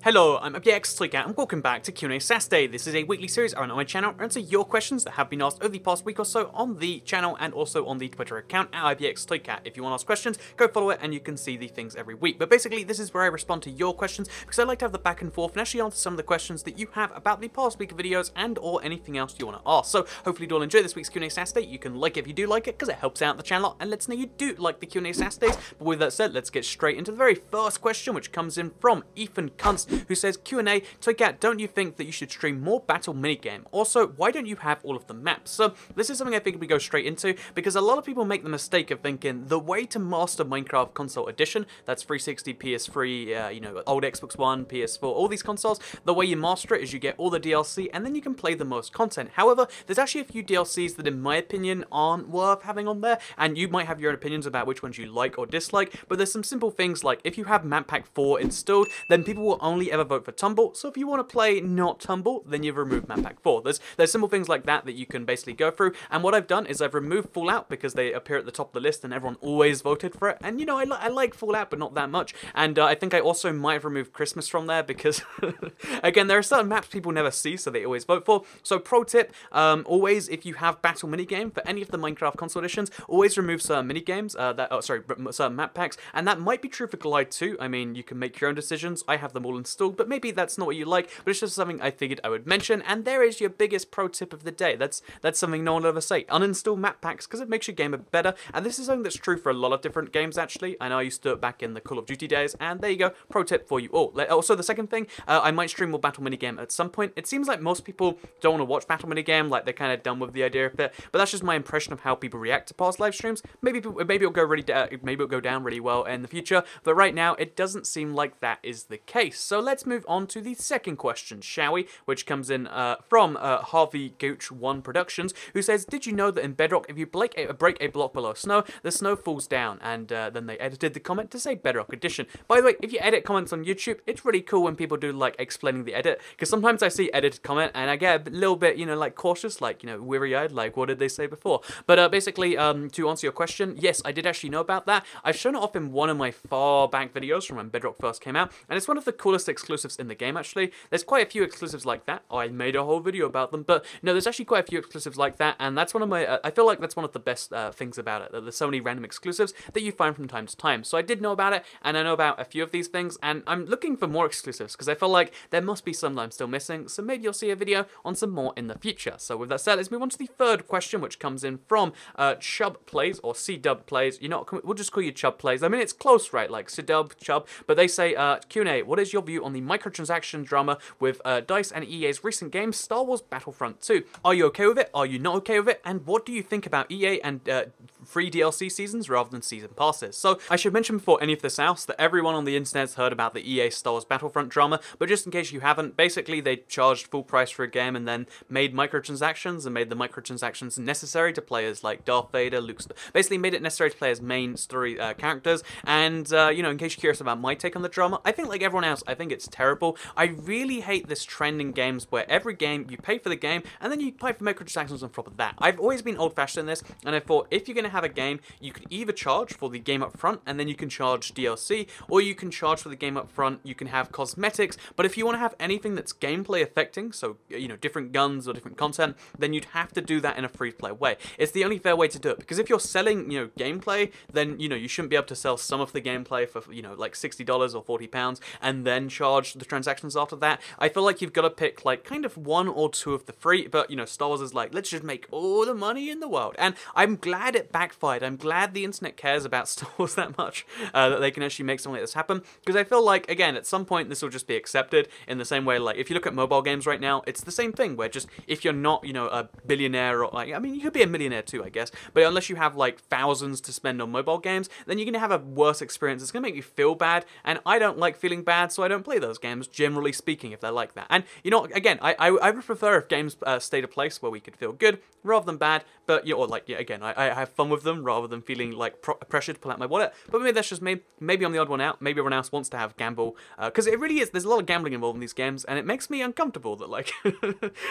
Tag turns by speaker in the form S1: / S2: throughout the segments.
S1: Hello, I'm QnA and welcome back to QnA Saturday. This is a weekly series around on my channel to answer your questions that have been asked over the past week or so on the channel and also on the Twitter account at IBXToycat. If you want to ask questions, go follow it and you can see the things every week. But basically, this is where I respond to your questions because I like to have the back and forth and actually answer some of the questions that you have about the past week of videos and or anything else you want to ask. So hopefully you'll enjoy this week's QnA Saturday. You can like it if you do like it because it helps out the channel and lets know you do like the QnA Saturdays. But with that said, let's get straight into the very first question, which comes in from Ethan Kunst, who says, QnA, Toycat, don't you think that you should stream more battle minigame? Also, why don't you have all of the maps? So this is something I think we go straight into because a lot of people make the mistake of thinking the way to master Minecraft Console Edition, that's 360, PS3, old Xbox One, PS4, all these consoles, the way you master it is you get all the DLC and then you can play the most content. However, there's actually a few DLCs that in my opinion aren't worth having on there, and you might have your own opinions about which ones you like or dislike, but there's some simple things like if you have Map Pack 4 installed, then people will only ever vote for Tumble, so if you want to play not Tumble, then you've removed Map Pack 4. There's simple things like that that you can basically go through, and what I've done is I've removed Fallout because they appear at the top of the list and everyone always voted for it, and I like Fallout but not that much, and I think I also might have removed Christmas from there because again, there are certain maps people never see so they always vote for. So pro tip, always if you have battle minigame for any of the Minecraft console editions, always remove certain minigames, certain map packs, and that might be true for Glide too. I mean, you can make your own decisions. I have them all installed, but maybe that's not what you like, but it's just something I figured I would mention, and there is your biggest pro tip of the day. That's something no one will ever say. Uninstall map packs because it makes your game better, and this is something that's true for a lot of different games actually. I know I used to do it back in the Call of Duty days, and there you go, pro tip for you all. Also, the second thing, I might stream more battle minigame at some point. It seems like most people don't want to watch battle minigame, like they're kind of done with the idea of it, but that's just my impression of how people react to past live streams. Maybe it'll go down really well in the future, but right now it doesn't seem like that is the case. So let's move on to the second question, shall we? Which comes in from Harvey Gooch 1 Productions, who says, did you know that in Bedrock, if you break a block below snow, the snow falls down? And then they edited the comment to say Bedrock Edition. By the way, if you edit comments on YouTube, it's really cool when people do like explaining the edit, because sometimes I see edited comment and I get a little bit, like cautious, like, weary-eyed, like what did they say before? But basically, to answer your question, yes, I did actually know about that. I've shown it off in one of my far back videos from when Bedrock first came out, and it's one of the coolest exclusives in the game actually. There's quite a few exclusives like that. I made a whole video about them, but no, there's actually quite a few exclusives like that, and that's one of my, I feel like that's one of the best things about it, that there's so many random exclusives that you find from time to time. So I did know about it, and I know about a few of these things, and I'm looking for more exclusives, because I feel like there must be some that I'm still missing, so maybe you'll see a video on some more in the future. So with that said, let's move on to the third question, which comes in from Chub Plays, or C-Dub Plays. We'll just call you Chub Plays. I mean, it's close, right? Like C-Dub, Chub, but they say, QnA, what is your view on the microtransaction drama with DICE and EA's recent game, Star Wars Battlefront 2? Are you okay with it? Are you not okay with it? And what do you think about EA and free DLC seasons rather than season passes? So I should mention before any of this else that everyone on the internet's heard about the EA Star Wars Battlefront drama, but just in case you haven't, basically they charged full price for a game and then made microtransactions and made the microtransactions necessary to players like Darth Vader, Luke, basically made it necessary to play as main story characters. And in case you're curious about my take on the drama, I think like everyone else, I think it's terrible. I really hate this trend in games where every game you pay for the game and then you pay for microtransactions on top of that. I've always been old-fashioned in this, and I thought if you're going to have a game, you could either charge for the game up front and then you can charge DLC, or you can charge for the game up front, you can have cosmetics, but if you want to have anything that's gameplay affecting, so different guns or different content, then you'd have to do that in a free-to-play way. It's the only fair way to do it, because if you're selling gameplay, then you shouldn't be able to sell some of the gameplay for like $60 or £40 and then charge the transactions after that. I feel like you've got to pick like kind of one or two of the free, but Star Wars is like, let's just make all the money in the world, and I'm glad it backfired. I'm glad the internet cares about Star Wars that much, that they can actually make something like this happen, because I feel like, again, at some point this will just be accepted in the same way, like if you look at mobile games right now, it's the same thing, where just if you're not, a billionaire, or like, I mean, you could be a millionaire too, I guess, but unless you have like thousands to spend on mobile games, then you're going to have a worse experience. It's going to make you feel bad, and I don't like feeling bad, so I don't play those games, generally speaking, if they're like that. And, again, I would prefer if games stayed a place where we could feel good rather than bad, but, again, I have fun with with them rather than feeling like pressure to pull out my wallet. But maybe that's just me. Maybe I'm the odd one out. Maybe everyone else wants to have gamble, because it really is. There's a lot of gambling involved in these games, and it makes me uncomfortable. That like,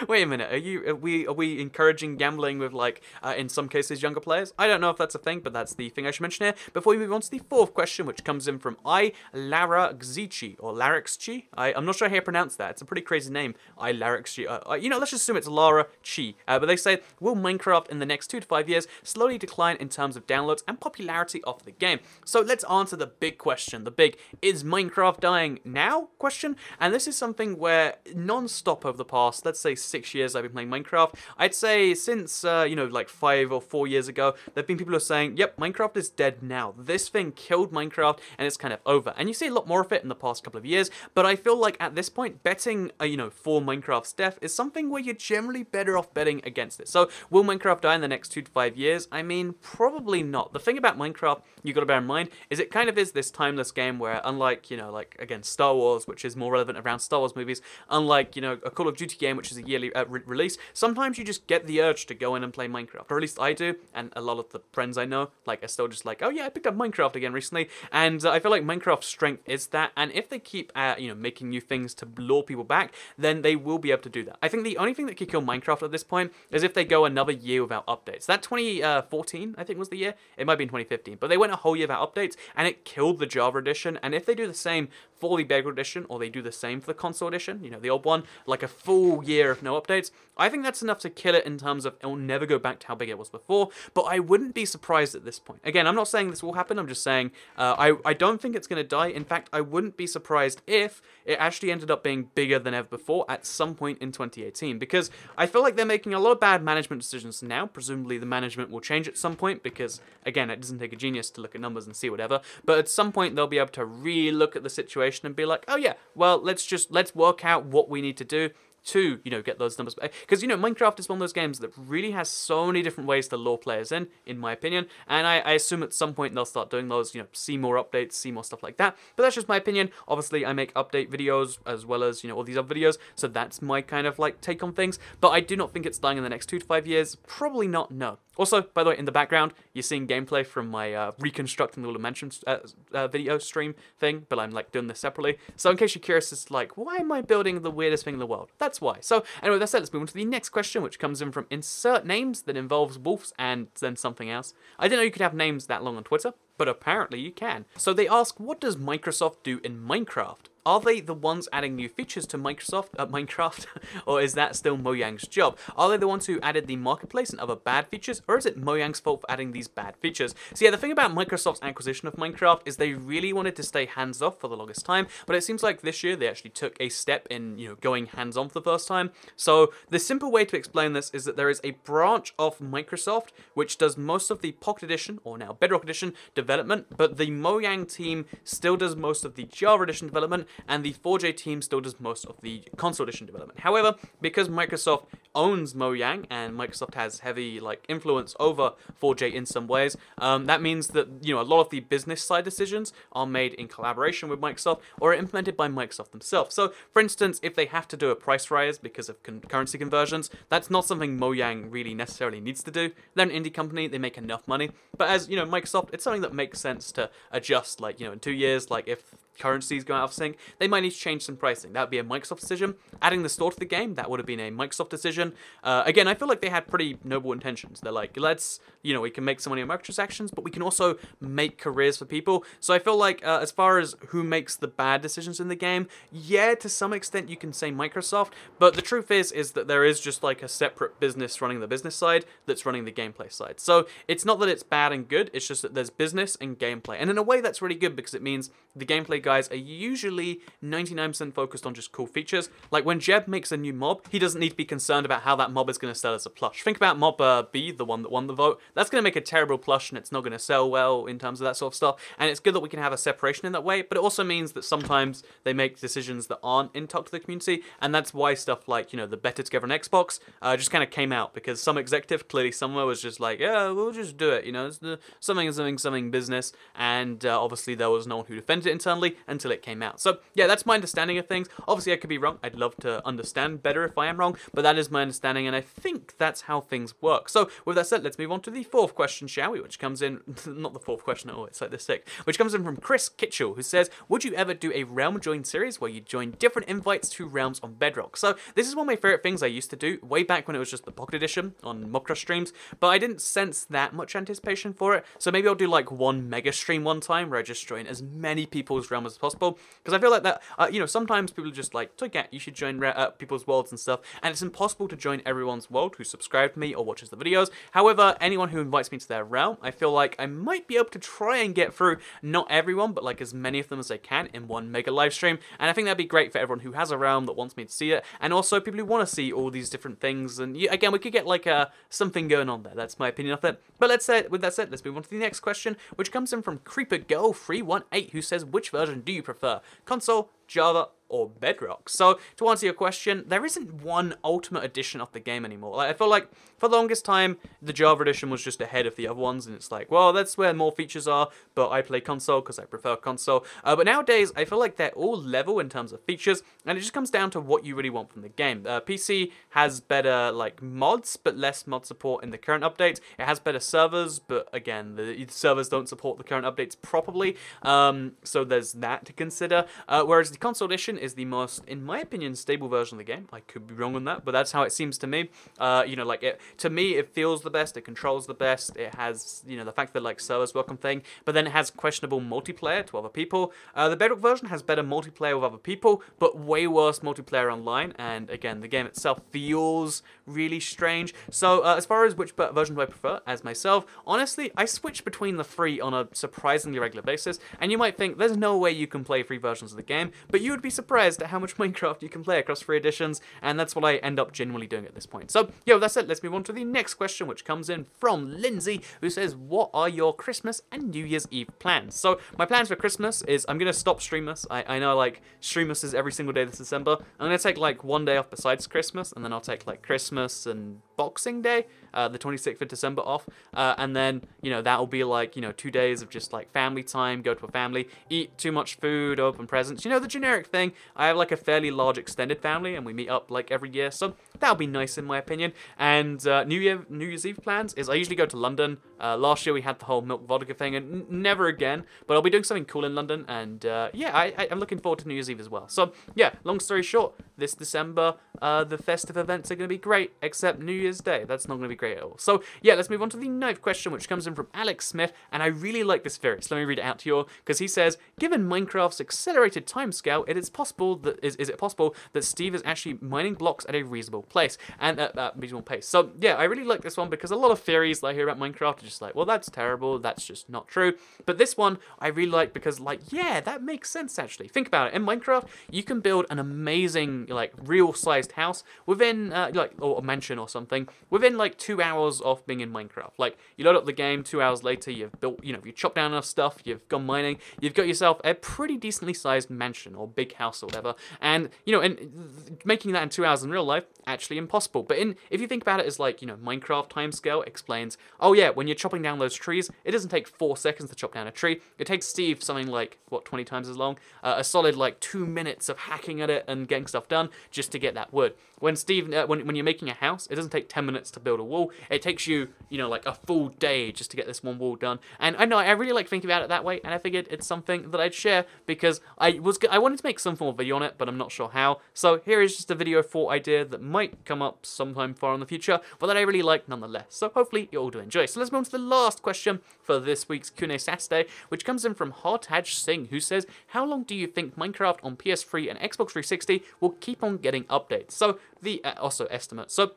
S1: wait a minute, are we encouraging gambling with like in some cases younger players? I don't know if that's a thing, but that's the thing I should mention here. Before we move on to the fourth question, which comes in from Larixchi or Larixchi. I'm not sure how you pronounce that. It's a pretty crazy name. Larixchi. You know, let's just assume it's Lara Chi. But they say, will Minecraft in the next 2 to 5 years slowly decline in terms of downloads and popularity of the game? So let's answer the big question, the big, is Minecraft dying now question? And this is something where non-stop over the past, let's say 6 years I've been playing Minecraft. I'd say since, you know, like 5 or 4 years ago, there have been people who are saying, yep, Minecraft is dead now. This thing killed Minecraft and it's kind of over. And you see a lot more of it in the past couple of years, but I feel like at this point, betting, you know, for Minecraft's death is something where you're generally better off betting against it. So will Minecraft die in the next 2 to 5 years? I mean, probably not. The thing about Minecraft you got to bear in mind is it kind of is this timeless game where, unlike, you know, like again Star Wars, which is more relevant around Star Wars movies, unlike, you know, a Call of Duty game which is a yearly release, sometimes you just get the urge to go in and play Minecraft, or at least I do, and a lot of the friends I know like are still just like, oh yeah, I picked up Minecraft again recently, and I feel like Minecraft's strength is that, and if they keep you know, making new things to lure people back, then they will be able to do that. I think the only thing that could kill Minecraft at this point is if they go another year without updates. That 2014 I think was the year, it might be in 2015, but they went a whole year without updates and it killed the Java edition. And if they do the same for the Bedrock edition, or they do the same for the console edition, you know, the old one, like a full year of no updates, I think that's enough to kill it in terms of it will never go back to how big it was before. But I wouldn't be surprised at this point. Again, I'm not saying this will happen, I'm just saying I don't think it's going to die. In fact, I wouldn't be surprised if it actually ended up being bigger than ever before at some point in 2018, because I feel like they're making a lot of bad management decisions now. Presumably the management will change at some point, because again, it doesn't take a genius to look at numbers and see whatever, but at some point they'll be able to re-look at the situation and be like, oh yeah, well, let's work out what we need to do to, you know, get those numbers back. Because, you know, Minecraft is one of those games that really has so many different ways to lure players in my opinion, and I assume at some point they'll start doing those, you know, see more updates, see more stuff like that. But that's just my opinion. Obviously, I make update videos as well as, you know, all these other videos, so that's my kind of, like, take on things. But I do not think it's dying in the next 2 to 5 years. Probably not, no. Also, by the way, in the background, you're seeing gameplay from my reconstructing the dimensions video stream thing, but I'm like doing this separately. So in case you're curious, it's like, why am I building the weirdest thing in the world? That's why. So anyway, that said, let's move on to the next question, which comes in from insert names that involves wolves and then something else. I didn't know you could have names that long on Twitter, but apparently you can. So they ask, what does Microsoft do in Minecraft? Are they the ones adding new features to Minecraft, or is that still Mojang's job? Are they the ones who added the marketplace and other bad features, or is it Mojang's fault for adding these bad features? So yeah, the thing about Microsoft's acquisition of Minecraft is they really wanted to stay hands-off for the longest time, but it seems like this year they actually took a step in, you know, going hands-on for the first time. So the simple way to explain this is that there is a branch of Microsoft which does most of the Pocket Edition, or now Bedrock Edition, development, but the Mojang team still does most of the Java Edition development, and the 4J team still does most of the console edition development. However, because Microsoft owns Mojang and Microsoft has heavy like influence over 4J in some ways, that means that, you know, a lot of the business side decisions are made in collaboration with Microsoft or are implemented by Microsoft themselves. So, for instance, if they have to do a price rise because of currency conversions, that's not something Mojang really necessarily needs to do. They're an indie company, they make enough money. But as, you know, Microsoft, it's something that makes sense to adjust, like, you know, in 2 years, like if currencies go out of sync, they might need to change some pricing. That would be a Microsoft decision. Adding the store to the game, that would have been a Microsoft decision. Again, I feel like they had pretty noble intentions. They're like, let's, you know, we can make some money on microtransactions, but we can also make careers for people. So I feel like as far as who makes the bad decisions in the game, yeah, to some extent you can say Microsoft, but the truth is that there is just like a separate business running the business side that's running the gameplay side. So it's not that it's bad and good, it's just that there's business and gameplay. And in a way that's really good because it means the gameplay guys are usually 99% focused on just cool features. Like when Jeb makes a new mob, he doesn't need to be concerned about how that mob is going to sell as a plush. Think about mob B, the one that won the vote. That's going to make a terrible plush and it's not going to sell well in terms of that sort of stuff. And it's good that we can have a separation in that way, but it also means that sometimes they make decisions that aren't in talk to the community, and that's why stuff like, you know, the Better Together on Xbox just kind of came out because some executive clearly somewhere was just like, yeah, we'll just do it, you know, it's something business, and obviously there was no one who defended it internally. basically, until it came out. So yeah, that's my understanding of things. Obviously, I could be wrong. I'd love to understand better if I am wrong, but that is my understanding, and I think that's how things work. So with that said, let's move on to the fourth question, shall we? Which comes in, not the fourth question at all, it's like the sixth, which comes in from Chris Kitchell, who says, would you ever do a realm join series where you join different invites to realms on Bedrock? So this is one of my favorite things I used to do way back when it was just the Pocket Edition on Mobcrush streams, but I didn't sense that much anticipation for it. So maybe I'll do like one mega stream one time where I just join as many people's realms as possible, because I feel like that, you know, sometimes people are just like, Toycat, you should join people's worlds and stuff, and it's impossible to join everyone's world who subscribed to me or watches the videos. However, anyone who invites me to their realm, I feel like I might be able to try and get through not everyone, but like as many of them as I can in one mega live stream, and I think that'd be great for everyone who has a realm that wants me to see it, and also people who want to see all these different things, and again, we could get like something going on there. That's my opinion of it. But with that said, let's move on to the next question, which comes in from CreeperGirl318, who says, which version do you prefer? Console, Java, or Bedrock? So to answer your question, there isn't one ultimate edition of the game anymore. Like, I feel like for the longest time the Java edition was just ahead of the other ones, and it's like, well, that's where more features are, but I play console because I prefer console. But nowadays I feel like they're all level in terms of features, and it just comes down to what you really want from the game. PC has better like mods, but less mod support in the current updates. It has better servers, but again, the servers don't support the current updates properly, so there's that to consider. Whereas the console edition is the most, in my opinion, stable version of the game. I could be wrong on that, but that's how it seems to me. You know, like, to me, it feels the best, it controls the best, it has, you know, the fact that, like, servers work on thing, but then it has questionable multiplayer to other people. The Bedrock version has better multiplayer with other people, but way worse multiplayer online, and again, the game itself feels really strange. So, as far as which version do I prefer, as myself, honestly, I switch between the three on a surprisingly regular basis, and you might think, there's no way you can play three versions of the game, but you would be surprised at how much Minecraft you can play across 3 editions, and that's what I end up genuinely doing at this point. So, yeah, that's it. Let's move on to the next question, which comes in from Lindsay, who says, what are your Christmas and New Year's Eve plans? So, my plans for Christmas is I'm going to stop Streamless. I know, like, Streamless is every single day this December. I'm going to take, like, one day off besides Christmas, and then I'll take, like, Christmas and Boxing Day, the 26th of December off, and then, you know, that'll be, like, you know, 2 days of just, like, family time, go to a family, eat too much food, open presents, you know, the generic thing. I have, like, a fairly large extended family, and we meet up, like, every year, so that'll be nice in my opinion. And New Year's Eve plans is I usually go to London. Last year we had the whole milk vodka thing, and never again, but I'll be doing something cool in London, and yeah, I'm looking forward to New Year's Eve as well. So yeah, long story short, this December, the festive events are going to be great, except New Year's Day. That's not going to be great at all. So yeah, let's move on to the 9th question, which comes in from Alex Smith, and I really like this theory, so let me read it out to you, because he says, given Minecraft's accelerated timescale, is it possible that Steve is actually mining blocks at a reasonable place, and at a reasonable pace? So yeah, I really like this one, because a lot of theories that I hear about Minecraft are just like, well, that's terrible, that's just not true. But this one I really like, because, like, yeah, that makes sense actually. Think about it. In Minecraft, you can build an amazing, like, real-sized house within, like, or a mansion or something, within, like, 2 hours of being in Minecraft. Like, you load up the game, 2 hours later, you've built, you know, you chop down enough stuff, you've gone mining, you've got yourself a pretty decently sized mansion or big house or whatever. And, you know, and making that in 2 hours in real life, actually impossible. But if you think about it as, like, you know, Minecraft timescale explains, oh yeah, when you're chopping down those trees, it doesn't take 4 seconds to chop down a tree. It takes Steve something like, what, 20 times as long? A solid, like, 2 minutes of hacking at it and getting stuff done just to get that wood. When Steve, when you're making a house, it doesn't take 10 minutes to build a wall. It takes you, you know, like a full day just to get this one wall done. And I know, I really like thinking about it that way, and I figured it's something that I'd share, because I wanted to make some form of video on it, but I'm not sure how. So here is just a video thought idea that might come up sometime far in the future, but that I really like nonetheless. So hopefully you all do enjoy. So let's move on to the last question for this week's QnA Saturday, which comes in from Hartaj Singh, who says, how long do you think Minecraft on PS3 and Xbox 360 will keep on getting updates? So the also estimate. So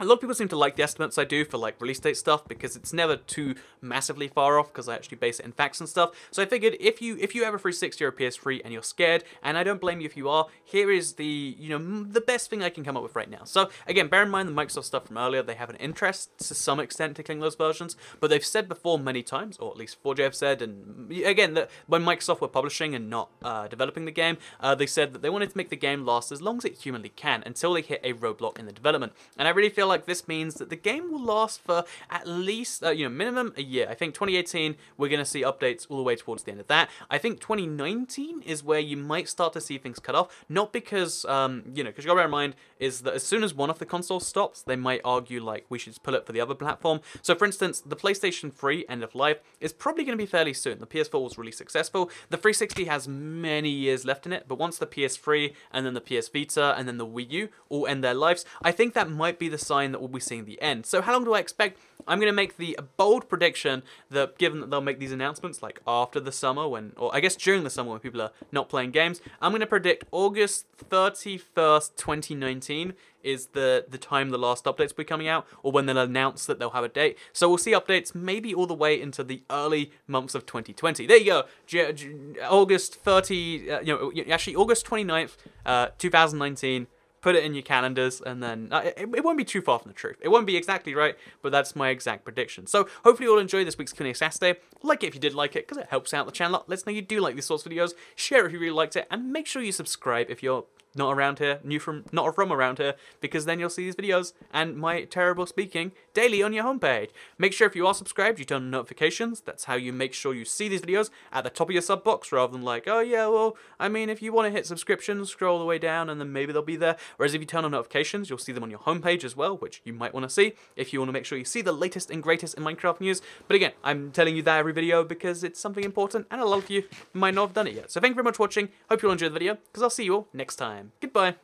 S1: a lot of people seem to like the estimates I do for, like, release date stuff, because it's never too massively far off, because I actually base it in facts and stuff. So I figured if you have a 360 or a PS3 and you're scared, and I don't blame you if you are, here is the, you know, the best thing I can come up with right now. So again, bear in mind the Microsoft stuff from earlier, they have an interest to some extent to killing those versions, but they've said before many times, or at least 4J have said, and again, that when Microsoft were publishing and not developing the game, they said that they wanted to make the game last as long as it humanly can, until they hit a roadblock in the development. And I really feel feel like this means that the game will last for at least, minimum a year. I think 2018, we're going to see updates all the way towards the end of that. I think 2019 is where you might start to see things cut off. Not because, because you got to bear in mind is that as soon as one of the consoles stops, they might argue like we should just pull it for the other platform. So for instance, the PlayStation 3 end of life is probably going to be fairly soon. The PS4 was really successful. The 360 has many years left in it, but once the PS3 and then the PS Vita and then the Wii U all end their lives, I think that might be the sign that we'll be seeing the end. So how long do I expect? I'm going to make the bold prediction that given that they'll make these announcements like after the summer or I guess during the summer when people are not playing games, I'm going to predict August 31st, 2019 is the time the last updates will be coming out, or when they'll announce that they'll have a date. So we'll see updates maybe all the way into the early months of 2020. There you go, August 30, actually August 29th, 2019. Put it in your calendars, and then it won't be too far from the truth. It won't be exactly right, but that's my exact prediction. So hopefully you'll enjoy this week's QnA Saturday. Like it if you did like it, because it helps out the channel. Let us know you do like these sorts of videos. Share it if you really liked it, and make sure you subscribe if you're not around here, not from around here, because then you'll see these videos and my terrible speaking daily on your homepage. Make sure if you are subscribed, you turn on notifications. That's how you make sure you see these videos at the top of your sub box, rather than like, oh yeah, well, I mean, if you want to hit subscription, scroll all the way down and then maybe they'll be there. Whereas if you turn on notifications, you'll see them on your homepage as well, which you might want to see if you want to make sure you see the latest and greatest in Minecraft news. But again, I'm telling you that every video because it's something important and a lot of you might not have done it yet. So thank you very much for watching. Hope you'll enjoy the video, because I'll see you all next time. Goodbye.